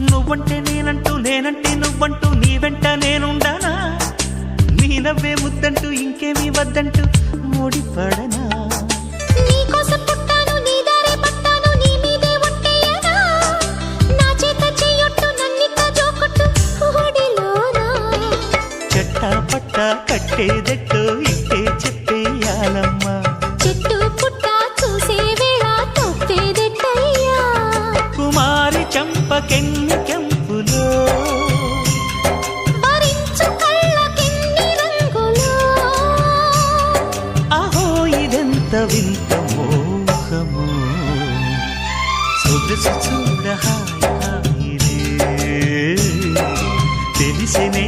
నువ్వంటే నేనంటూ నేనంటే నువ్వంటూ నీ వెంట నేనుండానా నీ నవ్వే ముద్దంటూ ఇంకేమీ వద్దంటూ ముడిపడనా నీకోసం పుట్టాను నీ దారే పట్టాను నీ మీదే ఒట్టేయనా నా చేత చెయ్యొట్టు నన్నిక జోకొట్టు ఓడిలోనా చెట్టా పట్టా కట్టేదెట్టో ఇట్టే చెప్పేయాలమ్మా చెట్టు పుట్ట చూసే వేళ తప్పేదెట్టయ్యా కుమారి చంపకెన్ని కెంపులో భరించు కళ్ళకెన్ని రంగులో అహో ఇదెంత వింత మోహము సొగసు చూడ హాయి హాయిరే తెలిసినే